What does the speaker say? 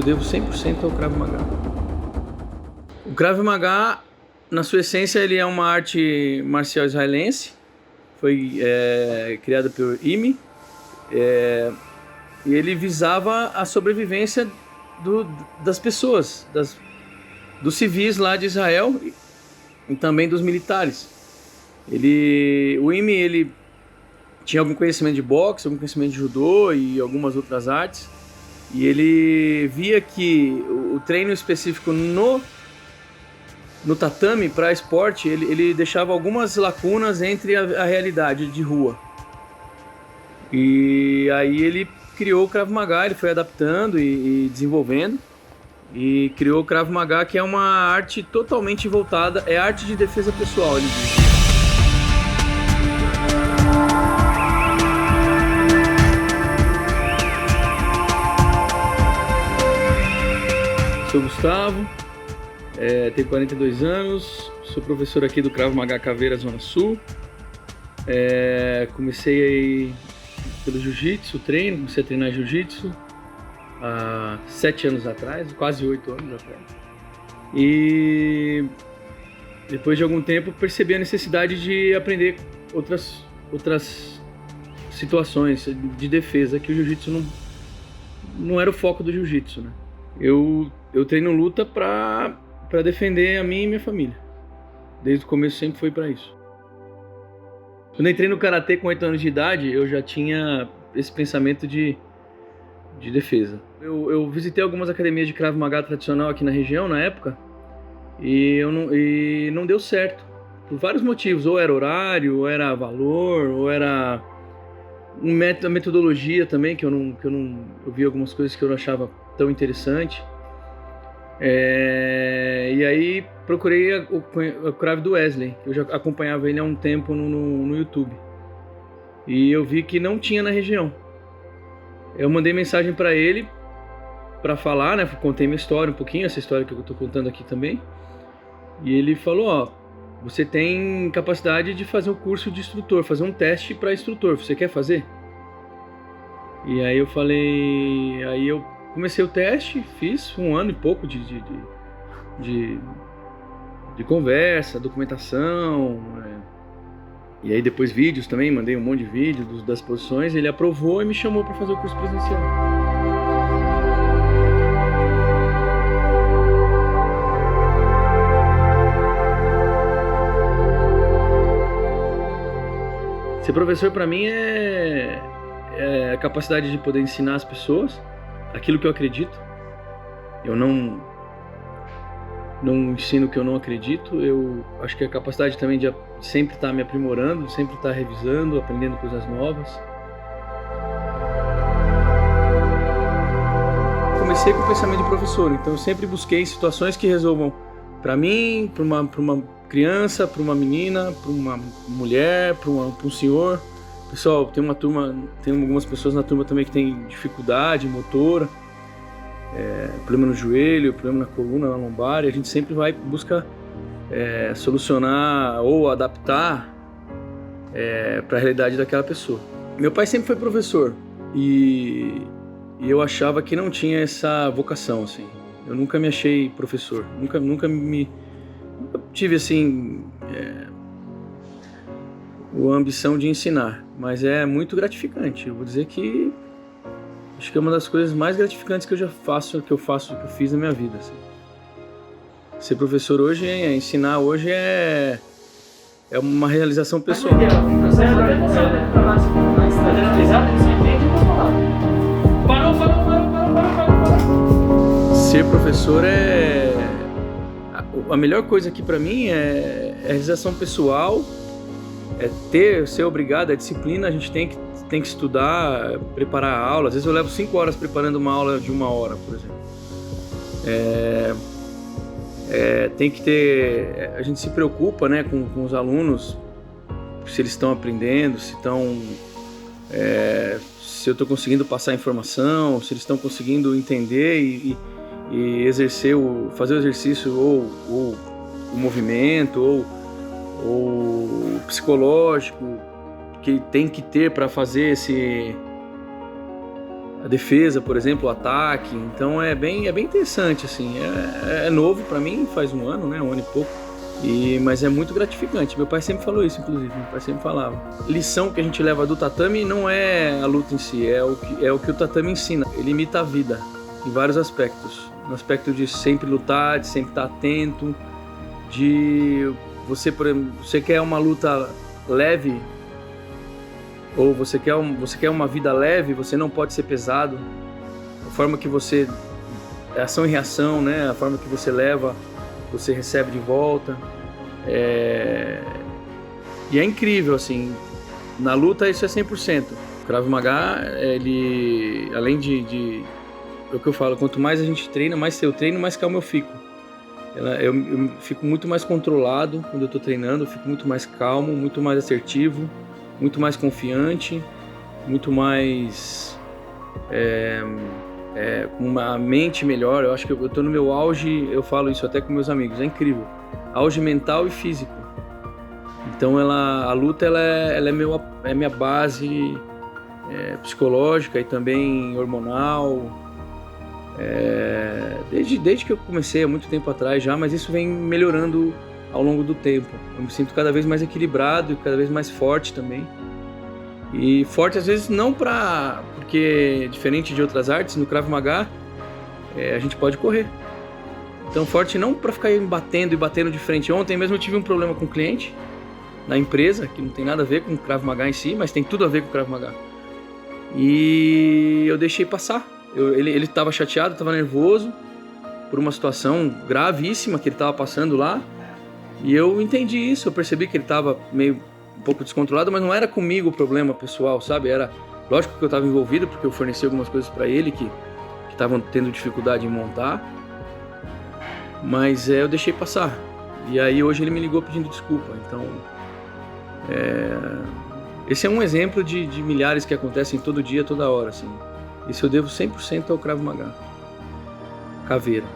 devo 100% ao Krav Maga. O Krav Maga, na sua essência, ele é uma arte marcial israelense. Foi criada pelo IMI. E ele visava a sobrevivência das pessoas, dos civis lá de Israel e também dos militares. O IMI, ele tinha algum conhecimento de boxe, algum conhecimento de judô e algumas outras artes. E ele via que o treino específico no tatame para esporte, ele deixava algumas lacunas entre a realidade de rua. E aí ele criou o Krav Maga, ele foi adaptando e desenvolvendo. E criou o Krav Maga, que é uma arte totalmente voltada, é arte de defesa pessoal, ele diz. Sou Gustavo, tenho 42 anos, sou professor aqui do Krav Maga Caveira, Zona Sul. Comecei aí pelo jiu-jitsu, comecei a treinar jiu-jitsu há 7 anos atrás, quase 8 anos atrás. E depois de algum tempo percebi a necessidade de aprender outras situações de defesa, que o jiu-jitsu não era o foco do jiu-jitsu, né? Eu treino luta para defender a mim e minha família. Desde o começo sempre foi para isso. Quando eu entrei no Karatê com 8 anos de idade, eu já tinha esse pensamento de defesa. Eu visitei algumas academias de Krav Maga tradicional aqui na região, na época, e não deu certo. Por vários motivos, ou era horário, ou era valor, ou era a metodologia também, que eu vi algumas coisas que eu não achava tão interessante. E aí procurei o Krav do Wesley, que eu já acompanhava ele há um tempo no YouTube. E eu vi que não tinha na região. Eu mandei mensagem para ele para falar, né? Contei minha história um pouquinho, essa história que eu tô contando aqui também. E ele falou: você tem capacidade de fazer o curso de instrutor, fazer um teste para instrutor, você quer fazer? E aí eu falei, aí eu comecei o teste, fiz 1 ano e pouco de conversa, documentação, e aí depois vídeos também, mandei um monte de vídeos das posições, ele aprovou e me chamou para fazer o curso presencial. Ser professor para mim é a capacidade de poder ensinar as pessoas aquilo que eu acredito. Eu não ensino o que eu não acredito. Eu acho que a capacidade também de sempre estar me aprimorando, sempre estar revisando, aprendendo coisas novas. Comecei com o pensamento de professor, então eu sempre busquei situações que resolvam para mim, para uma criança, para uma menina, para uma mulher, para um senhor. Pessoal, tem algumas pessoas na turma também que tem dificuldade motora, problema no joelho, problema na coluna, na lombar, e a gente sempre busca solucionar ou adaptar para a realidade daquela pessoa. Meu pai sempre foi professor e eu achava que não tinha essa vocação, assim. Eu nunca me achei professor, nunca tive assim a ambição de ensinar, mas é muito gratificante. Eu vou dizer que acho que é uma das coisas mais gratificantes que eu fiz na minha vida, assim. Ser professor hoje, ensinar hoje é uma realização pessoal. Ser professor a melhor coisa aqui pra mim é a realização pessoal, ser obrigado, a disciplina. A gente tem que estudar, preparar a aula. Às vezes eu levo 5 horas preparando uma aula de 1 hora, por exemplo. Tem que ter... A gente se preocupa, né, com os alunos, se eles estão aprendendo, se eu estou conseguindo passar a informação, se eles estão conseguindo entender e fazer o exercício ou o movimento ou o psicológico que tem que ter para fazer a defesa, por exemplo, o ataque. Então é bem interessante, assim. É novo para mim, faz um ano, né? Um ano e pouco. Mas é muito gratificante. Meu pai sempre falou isso, inclusive. Meu pai sempre falava. Lição que a gente leva do tatame não é a luta em si, é o que o tatame ensina. Ele imita a vida em vários aspectos. No aspecto de sempre lutar, de sempre estar atento, de você, por exemplo, você quer uma luta leve, ou você quer uma vida leve, você não pode ser pesado. A forma que você... ação e reação, né? A forma que você leva, você recebe de volta. E é incrível, assim. Na luta isso é 100%. O Krav Maga, ele... além de... é o que eu falo, quanto mais a gente treina, mais eu treino, mais calmo eu fico. Eu fico muito mais controlado quando eu tô treinando, eu fico muito mais calmo, muito mais assertivo, muito mais confiante, muito mais com uma mente melhor. Eu acho que eu tô no meu auge, eu falo isso até com meus amigos, é incrível. Auge mental e físico. Então a luta ela é minha base psicológica e também hormonal. Desde que eu comecei há muito tempo atrás já, mas isso vem melhorando ao longo do tempo. Eu me sinto cada vez mais equilibrado e cada vez mais forte também. E forte às vezes não porque diferente de outras artes, no Krav Maga a gente pode correr. Então forte não para ficar batendo e batendo de frente. Ontem mesmo eu tive um problema com um cliente na empresa, que não tem nada a ver com o Krav Maga em si, mas tem tudo a ver com o Krav Maga. E eu deixei passar. Ele estava chateado, estava nervoso por uma situação gravíssima que ele estava passando lá. E eu entendi isso, eu percebi que ele estava meio um pouco descontrolado, mas não era comigo o problema pessoal, sabe? Era lógico que eu estava envolvido, porque eu forneci algumas coisas para ele que estavam tendo dificuldade em montar. Mas eu deixei passar. E aí hoje ele me ligou pedindo desculpa. Então esse é um exemplo de milhares que acontecem todo dia, toda hora, assim. Isso eu devo 100% ao Krav Maga. Caveira.